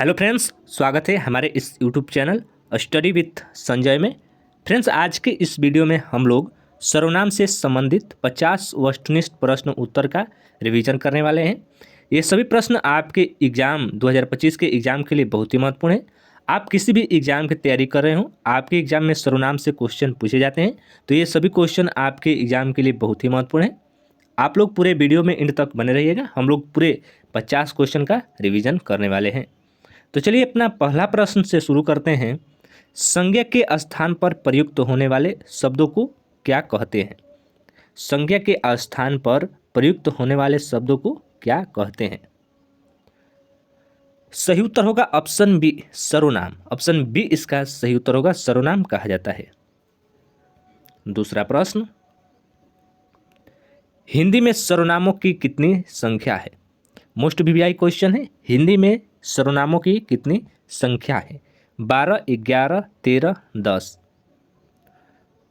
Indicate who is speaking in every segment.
Speaker 1: Hello friends, स्वागत है हमारे इस YouTube channel study with Sanjay में। फ्रेंड्स, आज के इस वीडियो में हम लोग सर्वनाम से संबंधित 50 वस्तुनिष्ठ प्रश्न उत्तर का रिवीजन करने वाले हैं। ये सभी प्रश्न आपके एग्ज़ाम 2025 के एग्ज़ाम के लिए बहुत ही महत्वपूर्ण है। आप किसी भी एग्ज़ाम की तैयारी कर रहे हो, आपके एग्ज़ाम में सर्वनाम से क्वेश्चन पूछे जाते हैं, तो ये सभी क्वेश्चन आपके एग्ज़ाम के लिए बहुत ही महत्वपूर्ण है। आप लोग पूरे वीडियो में एंड तक बने रहिएगा। हम लोग पूरे 50 क्वेश्चन का रिवीजन करने वाले हैं। तो चलिए अपना पहला प्रश्न से शुरू करते हैं। संज्ञा के स्थान पर प्रयुक्त होने वाले शब्दों को क्या कहते हैं? संज्ञा के स्थान पर प्रयुक्त होने वाले शब्दों को क्या कहते हैं? सही उत्तर होगा ऑप्शन बी, सर्वनाम। ऑप्शन बी इसका सही उत्तर होगा, सर्वनाम कहा जाता है। दूसरा प्रश्न, हिंदी में सर्वनामों की कितनी संख्या है? मोस्ट वीवीआई क्वेश्चन है। हिंदी में सर्वनामों की कितनी संख्या है? 12, 11, 13, 10।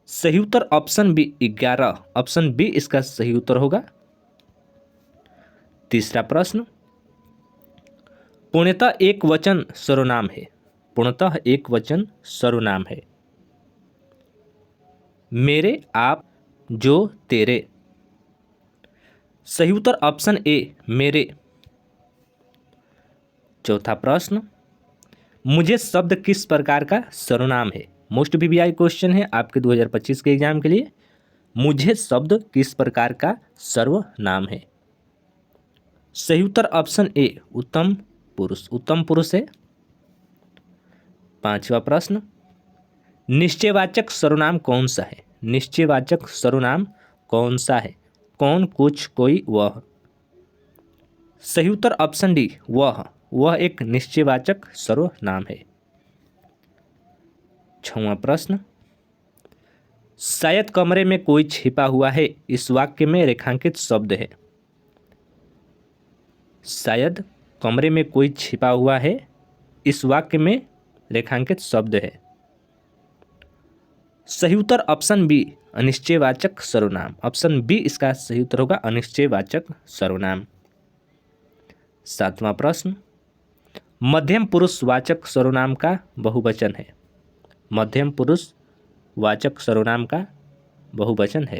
Speaker 1: सही उत्तर ऑप्शन बी 11। ऑप्शन बी इसका सही उत्तर होगा। तीसरा प्रश्न, पूर्णतः एक वचन सर्वनाम है। पूर्णतः एक वचन सर्वनाम है। मेरे, आप, जो, तेरे। सही उत्तर ऑप्शन ए, मेरे। चौथा प्रश्न, मुझे शब्द किस प्रकार का सर्वनाम है? मोस्ट वीवीआई क्वेश्चन है आपके 2025 के एग्जाम के लिए। मुझे शब्द किस प्रकार का सर्वनाम है? सही उत्तर ऑप्शन ए, उत्तम पुरुष। उत्तम पुरुष है। पांचवा प्रश्न, निश्चयवाचक सर्वनाम कौन सा है? निश्चयवाचक सर्वनाम कौन सा है? कौन, कुछ, कोई, वह। सही उत्तर ऑप्शन डी, वह एक निश्चयवाचक सर्वनाम है। छठवां प्रश्न, शायद कमरे में कोई छिपा हुआ है, इस वाक्य में रेखांकित शब्द है। शायद कमरे में कोई छिपा हुआ है, इस वाक्य में रेखांकित शब्द है। सही उत्तर ऑप्शन बी, अनिश्चयवाचक सर्वनाम। ऑप्शन बी इसका सही उत्तर होगा, अनिश्चयवाचक सर्वनाम। सातवां प्रश्न, मध्यम पुरुष वाचक सर्वनाम का बहुवचन है। मध्यम पुरुष वाचक सर्वनाम का बहुवचन है।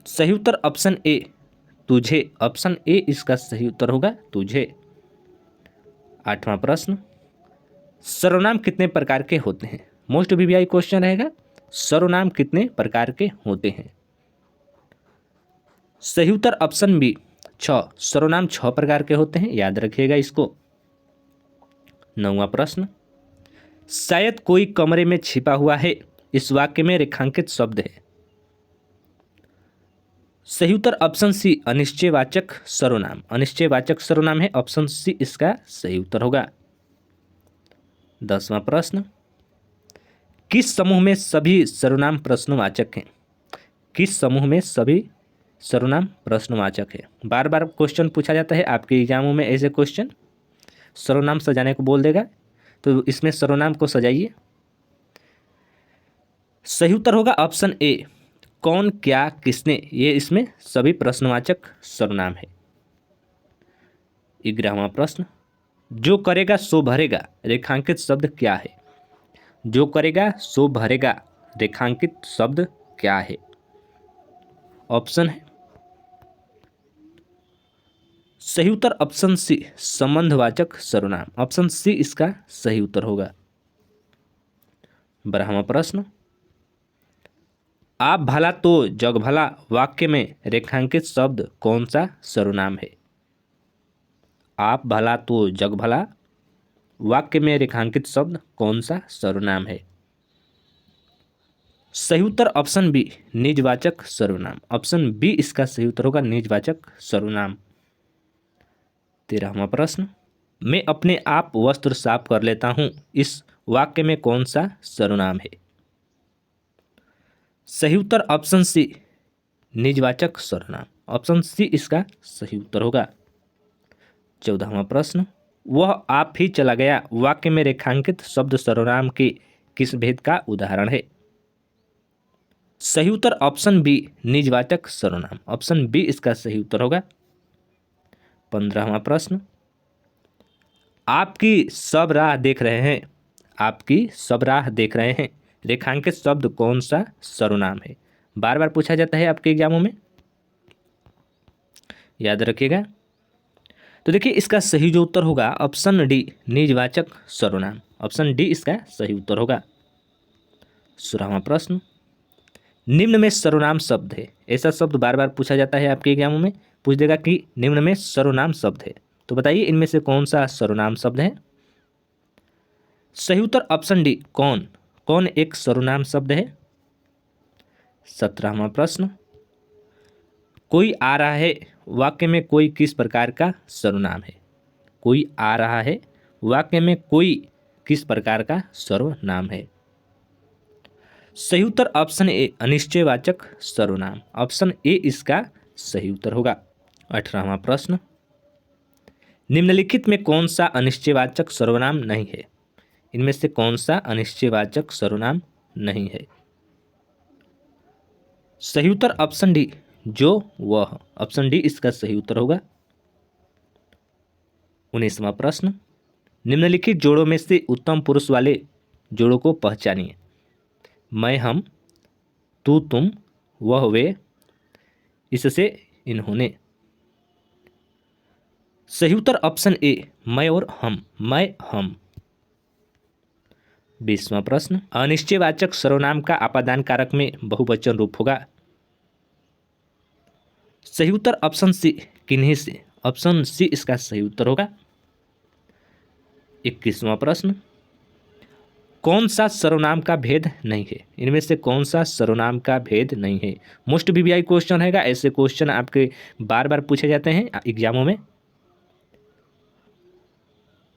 Speaker 1: सही उत्तर ऑप्शन ए, तुझे। ऑप्शन ए इसका सही उत्तर होगा, तुझे। आठवां प्रश्न, सर्वनाम कितने प्रकार के होते हैं? मोस्ट वीवीआई क्वेश्चन रहेगा। सर्वनाम कितने प्रकार के होते हैं? सही उत्तर ऑप्शन बी, 6। सर्वनाम 6 प्रकार के होते हैं, याद रखिएगा इसको। नौवां प्रश्न, शायद कोई कमरे में छिपा हुआ है, इस वाक्य में रेखांकित शब्द है। सही उत्तर ऑप्शन सी, अनिश्चयवाचक सर्वनाम। अनिश्चयवाचक सर्वनाम है, ऑप्शन सी इसका सही उत्तर होगा। 10वां प्रश्न, किस समूह में सभी सर्वनाम प्रश्नवाचक हैं? किस समूह में सभी सर्वनाम प्रश्नवाचक है? बार बार क्वेश्चन पूछा जाता है आपके एग्जामों में। ऐसे क्वेश्चन सर्वनाम सजाने को बोल देगा, तो इसमें सर्वनाम को सजाइए। सही उत्तर होगा ऑप्शन ए, कौन, क्या, किसने। ये इसमें सभी प्रश्नवाचक सर्वनाम है। 11वां प्रश्न, जो करेगा सो भरेगा, रेखांकित शब्द क्या है? जो करेगा सो भरेगा, रेखांकित शब्द क्या है? ऑप्शन है। सही उत्तर ऑप्शन सी, संबंधवाचक सर्वनाम। ऑप्शन सी इसका सही उत्तर होगा। 12वां प्रश्न, आप भला तो जग भला वाक्य में रेखांकित शब्द कौन सा सर्वनाम है? आप भला तो जग भला वाक्य में रेखांकित शब्द कौन सा सर्वनाम है? सही उत्तर ऑप्शन बी, निजवाचक सर्वनाम। ऑप्शन बी इसका सही उत्तर होगा, निजवाचक सर्वनाम। 13वां प्रश्न, मैं अपने आप वस्त्र साफ कर लेता हूं, इस वाक्य में कौन सा सर्वनाम है? सही उत्तर ऑप्शन सी, निजवाचक सर्वनाम। ऑप्शन सी इसका सही उत्तर होगा। 14वां प्रश्न, वह आप ही चला गया वाक्य में रेखांकित शब्द सर्वनाम के किस भेद का उदाहरण है? सही उत्तर ऑप्शन बी, निजवाचक सर्वनाम। ऑप्शन बी इसका सही उत्तर होगा। 15वां प्रश्न, आपकी सब राह देख रहे हैं, आपकी सब राह देख रहे हैं, रेखांकित शब्द कौन सा सर्वनाम है? बार बार पूछा जाता है आपके एग्जामों में, याद रखिएगा। तो देखिए इसका सही जो उत्तर होगा ऑप्शन डी, निजवाचक सर्वनाम। ऑप्शन डी इसका सही उत्तर होगा। 16वां प्रश्न, निम्न में सर्वनाम शब्द है। ऐसा शब्द बार बार पूछा जाता है आपके एग्जामों में, पूछ देगा कि निम्न में सर्वनाम शब्द है, तो बताइए इनमें से कौन सा सर्वनाम शब्द है? सही उत्तर ऑप्शन डी, कौन। कौन एक सर्वनाम शब्द है। 17वां प्रश्न, कोई आ रहा है वाक्य में कोई किस प्रकार का सर्वनाम है? कोई आ रहा है वाक्य में कोई किस प्रकार का सर्वनाम है? सही उत्तर ऑप्शन ए, अनिश्चयवाचक सर्वनाम। ऑप्शन ए इसका सही उत्तर होगा। 18वां प्रश्न, निम्नलिखित में कौन सा अनिश्चयवाचक सर्वनाम नहीं है? इनमें से कौन सा अनिश्चयवाचक सर्वनाम नहीं है? सही उत्तर ऑप्शन डी, जो वह। ऑप्शन डी इसका सही उत्तर होगा। 19वां प्रश्न, निम्नलिखित जोड़ों में से उत्तम पुरुष वाले जोड़ों को पहचानिए। मैं, हम, तू, तुम, वह, वे, इससे, इन्होंने। सही उत्तर ऑप्शन ए, मैं और हम। मैं, हम। 20वां प्रश्न, अनिश्चयवाचक सर्वनाम का अपादान कारक में बहुवचन रूप होगा। सही उत्तर ऑप्शन सी, किन्हीं से। ऑप्शन सी इसका सही उत्तर होगा। 21वां प्रश्न, कौन सा सर्वनाम का भेद नहीं है? इनमें से कौन सा सर्वनाम का भेद नहीं है? मोस्ट वीवीआई क्वेश्चन हैगा, ऐसे क्वेश्चन आपके बार बार पूछे जाते हैं एग्जामों में।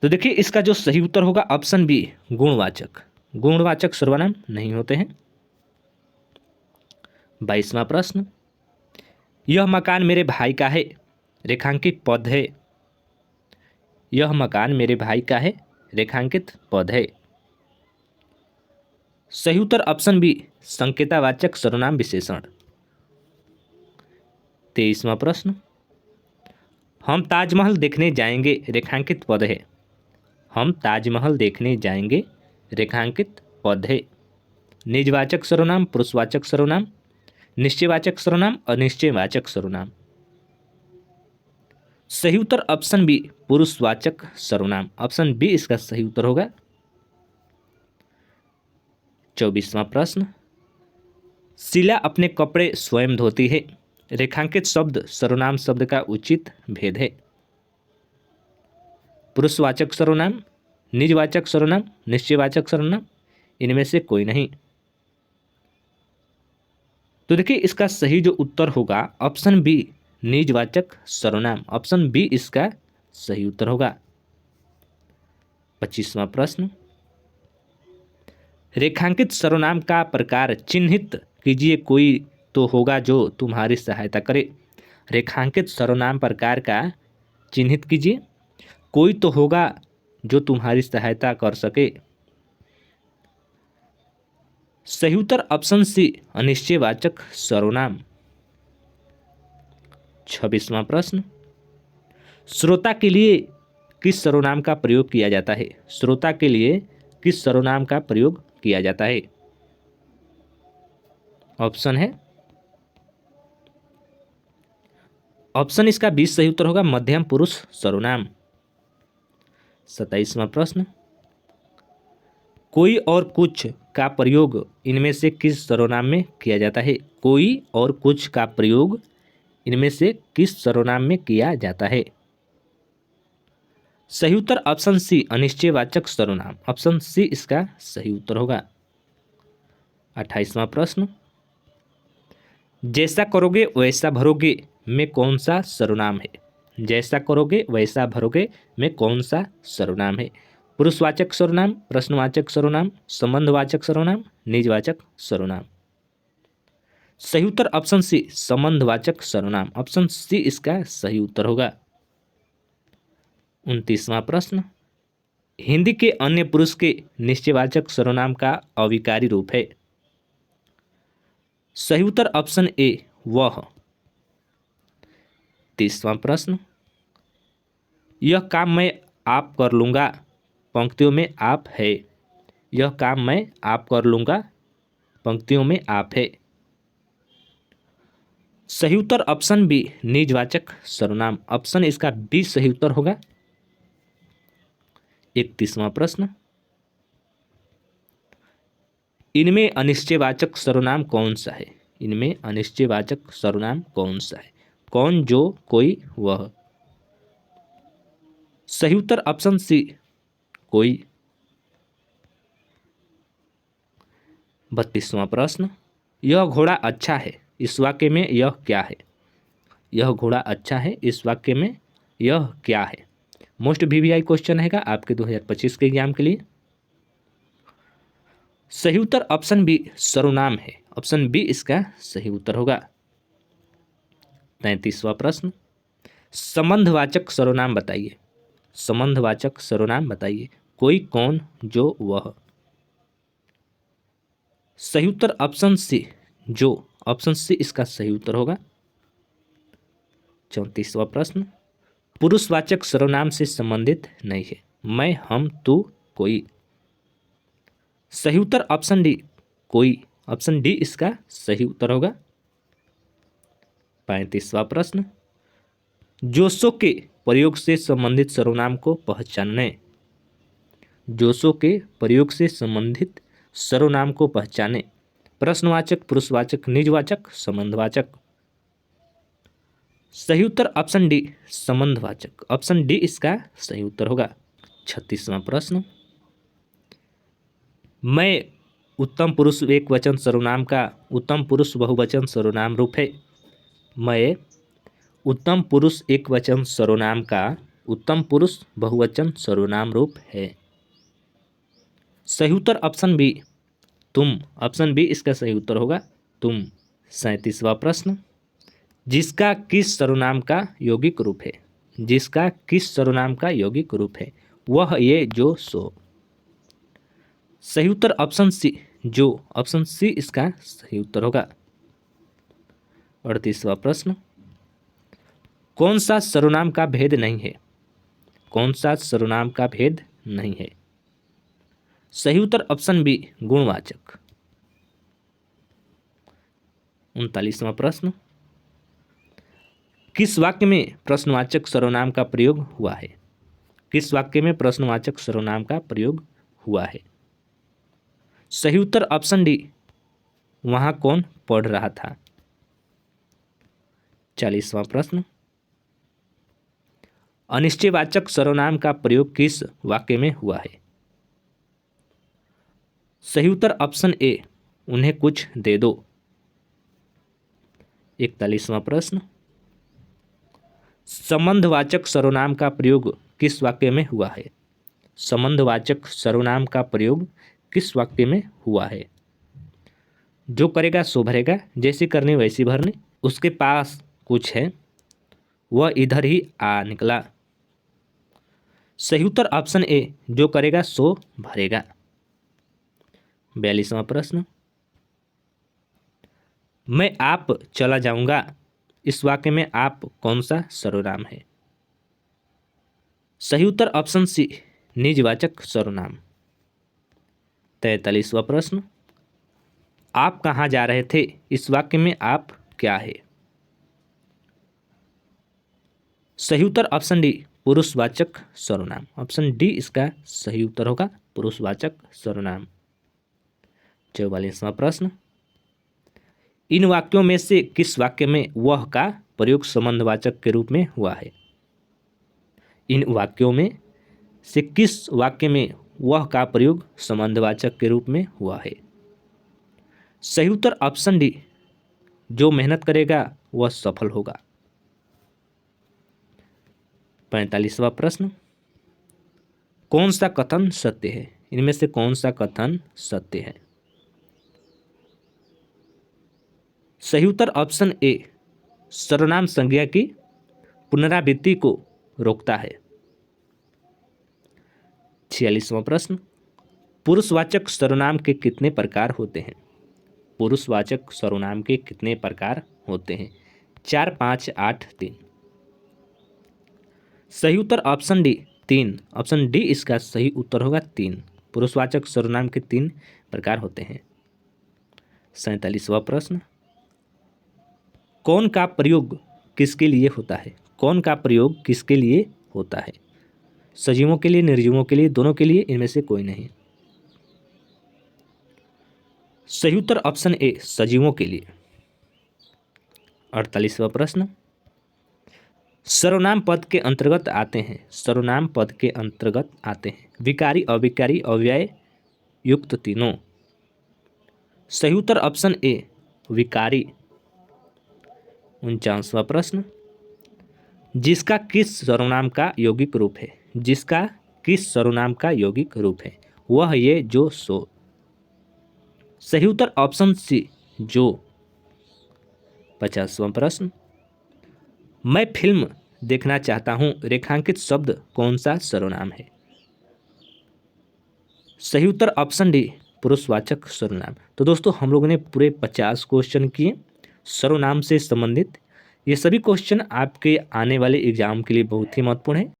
Speaker 1: तो देखिए इसका जो सही उत्तर होगा ऑप्शन बी, गुणवाचक। गुणवाचक सर्वनाम नहीं होते हैं। 22वां प्रश्न, यह मकान मेरे भाई का है, रेखांकित पद है। यह मकान मेरे भाई का है, रेखांकित पद है। सही उत्तर ऑप्शन बी, संकेतावाचक सर्वनाम विशेषण। 23वां प्रश्न, हम ताजमहल देखने जाएंगे, रेखांकित पद है। हम ताजमहल देखने जाएंगे, रेखांकित पद है। निजवाचक सर्वनाम, पुरुषवाचक सर्वनाम, निश्चयवाचक सर्वनाम, अनिश्चयवाचक सर्वनाम। सही उत्तर ऑप्शन बी, पुरुषवाचक सर्वनाम। ऑप्शन बी इसका सही उत्तर होगा। 24वां प्रश्न, शीला अपने कपड़े स्वयं धोती है, रेखांकित शब्द सर्वनाम शब्द का उचित भेद है। पुरुषवाचक सर्वनाम, निजवाचक सर्वनाम, निश्चयवाचक सर्वनाम, इनमें से कोई नहीं। तो देखिए इसका सही जो उत्तर होगा ऑप्शन बी, निजवाचक सर्वनाम। ऑप्शन बी इसका सही उत्तर होगा। 25वां प्रश्न, रेखांकित सर्वनाम का प्रकार चिन्हित कीजिए, कोई तो होगा जो तुम्हारी सहायता करे। रेखांकित सर्वनाम प्रकार का चिन्हित कीजिए, कोई तो होगा जो तुम्हारी सहायता कर सके। सही उत्तर ऑप्शन सी, अनिश्चयवाचक सर्वनाम। 26वां प्रश्न, श्रोता के लिए किस सर्वनाम का प्रयोग किया जाता है? श्रोता के लिए किस सर्वनाम का प्रयोग किया जाता है? ऑप्शन है, ऑप्शन इसका 20 सही उत्तर होगा, मध्यम पुरुष सर्वनाम। 27वां प्रश्न, कोई और कुछ का प्रयोग इनमें से किस सर्वनाम में किया जाता है? कोई और कुछ का प्रयोग इनमें से किस सर्वनाम में किया जाता है? सही उत्तर ऑप्शन सी, अनिश्चयवाचक सर्वनाम। ऑप्शन सी इसका सही उत्तर होगा। 28वां प्रश्न, जैसा करोगे वैसा भरोगे में कौन सा सर्वनाम है? जैसा करोगे वैसा भरोगे में कौन सा सर्वनाम है? पुरुषवाचक सर्वनाम, प्रश्नवाचक सर्वनाम, संबंधवाचक सर्वनाम, निजवाचक सर्वनाम। सही उत्तर ऑप्शन सी, संबंधवाचक सर्वनाम। ऑप्शन सी इसका सही उत्तर होगा। 29वां प्रश्न, हिंदी के अन्य पुरुष के निश्चयवाचक सर्वनाम का अविकारी रूप है। सही उत्तर ऑप्शन ए, वह। 30वां प्रश्न, यह काम मैं आप कर लूँगा, पंक्तियों में आप है। यह काम मैं आप कर लूँगा, पंक्तियों में आप है। सही उत्तर ऑप्शन बी निजवाचक सर्वनाम। ऑप्शन इसका बी सही उत्तर होगा। 31वां प्रश्न, इनमें अनिश्चयवाचक सर्वनाम कौन सा है? इनमें अनिश्चयवाचक सर्वनाम कौन सा है? कौन, जो, कोई, वह। सही उत्तर ऑप्शन सी कोई। 32वां प्रश्न, यह घोड़ा अच्छा है, इस वाक्य में यह क्या है? यह घोड़ा अच्छा है, इस वाक्य में यह क्या है? मोस्ट वीवीआई क्वेश्चन है आपके 2025 के एग्जाम के लिए। सही उत्तर ऑप्शन बी सर्वनाम है। ऑप्शन बी इसका सही उत्तर होगा। 33वां प्रश्न, संबंधवाचक सर्वनाम बताइए। संबंधवाचक सर्वनाम बताइए। कोई, कौन, जो, वह। सही उत्तर ऑप्शन सी जो। ऑप्शन सी इसका सही उत्तर होगा। 34वां प्रश्न, पुरुषवाचक सर्वनाम से संबंधित नहीं है। मैं, हम, तू, कोई। सही उत्तर ऑप्शन डी कोई। ऑप्शन डी इसका सही उत्तर होगा। 35वां प्रश्न, जोशों के प्रयोग से संबंधित सर्वनाम को पहचानने। जोशों के प्रयोग से संबंधित सर्वनाम को पहचाने। प्रश्नवाचक, पुरुषवाचक, निजवाचक, संबंधवाचक। सही उत्तर ऑप्शन डी संबंधवाचक। ऑप्शन डी इसका सही उत्तर होगा। 36वां प्रश्न, मैं उत्तम पुरुष एक वचन सर्वनाम का उत्तम पुरुष बहुवचन सर्वनाम रूप है। मैं उत्तम पुरुष एक वचन सर्वनाम का उत्तम पुरुष बहुवचन सर्वनाम रूप है। सही उत्तर ऑप्शन बी तुम। ऑप्शन बी इसका सही उत्तर होगा, तुम। 37वां प्रश्न, जिसका किस सर्वनाम का यौगिक रूप है? जिसका किस सर्वनाम का यौगिक रूप है? वह, ये, जो, सो। सही उत्तर ऑप्शन सी जो। ऑप्शन सी इसका सही उत्तर होगा। 38वां प्रश्न, कौन सा सर्वनाम का भेद नहीं है? कौन सा सर्वनाम का भेद नहीं है? सही उत्तर ऑप्शन बी गुणवाचक। 39वां प्रश्न, किस वाक्य में प्रश्नवाचक सर्वनाम का प्रयोग हुआ है? किस वाक्य में प्रश्नवाचक सर्वनाम का प्रयोग हुआ है? सही उत्तर ऑप्शन डी वहां कौन पढ़ रहा था। 40वां प्रश्न, अनिश्चयवाचक सर्वनाम का प्रयोग किस वाक्य में हुआ है? सही उत्तर ऑप्शन ए उन्हें कुछ दे दो। 41वां प्रश्न, संबंधवाचक सर्वनाम का प्रयोग किस वाक्य में हुआ है? संबंधवाचक सर्वनाम का प्रयोग किस वाक्य में हुआ है? जो करेगा सो भरेगा, जैसी करनी वैसी भरनी, उसके पास कुछ है, वह इधर ही आ निकला। सही उत्तर ऑप्शन ए जो करेगा सो भरेगा। 42वां प्रश्न, मैं आप चला जाऊंगा, इस वाक्य में आप कौन सा सर्वनाम है? सही उत्तर ऑप्शन सी निजवाचक सर्वनाम। 43वां प्रश्न, आप कहाँ जा रहे थे, इस वाक्य में आप क्या है? सही उत्तर ऑप्शन डी पुरुषवाचक सर्वनाम। ऑप्शन डी इसका सही उत्तर होगा, पुरुषवाचक सर्वनाम। 44वां प्रश्न, इन वाक्यों में से किस वाक्य में वह का प्रयोग संबंधवाचक के रूप में हुआ है? इन वाक्यों में से किस वाक्य में वह का प्रयोग संबंधवाचक के रूप में हुआ है? सही उत्तर ऑप्शन डी जो मेहनत करेगा वह सफल होगा। 45वां प्रश्न, कौन सा कथन सत्य है? इनमें से कौन सा कथन सत्य है? सही उत्तर ऑप्शन ए सर्वनाम संज्ञा की पुनरावृत्ति को रोकता है। 46वां प्रश्न, पुरुषवाचक सर्वनाम के कितने प्रकार होते हैं? पुरुषवाचक सर्वनाम के कितने प्रकार होते हैं? 4, 5, 8, 3। सही उत्तर ऑप्शन डी 3। ऑप्शन डी इसका सही उत्तर होगा 3। पुरुषवाचक सर्वनाम के 3 प्रकार होते हैं। 47वां प्रश्न, कौन का प्रयोग किसके लिए होता है? कौन का प्रयोग किसके लिए होता है? सजीवों के लिए, निर्जीवों के लिए, दोनों के लिए, इनमें से कोई नहीं। सही उत्तर ऑप्शन ए सजीवों के लिए। 48वां प्रश्न, सर्वनाम पद के अंतर्गत आते हैं। सर्वनाम पद के अंतर्गत आते हैं विकारी, अविकारी, अव्यय युक्त तीनों। सही उत्तर ऑप्शन ए विकारी। 49वां प्रश्न, जिसका किस सर्वनाम का यौगिक रूप है? जिसका किस सर्वनाम का यौगिक रूप है? वह, ये, जो, सो। सही उत्तर ऑप्शन सी जो। 50वां प्रश्न, मैं फिल्म देखना चाहता हूं, रेखांकित शब्द कौन सा सर्वनाम है? सही उत्तर ऑप्शन डी पुरुषवाचक सर्वनाम। तो दोस्तों हम लोगों ने पूरे 50 क्वेश्चन किए सर्वनाम से संबंधित। ये सभी क्वेश्चन आपके आने वाले एग्जाम के लिए बहुत ही महत्वपूर्ण है।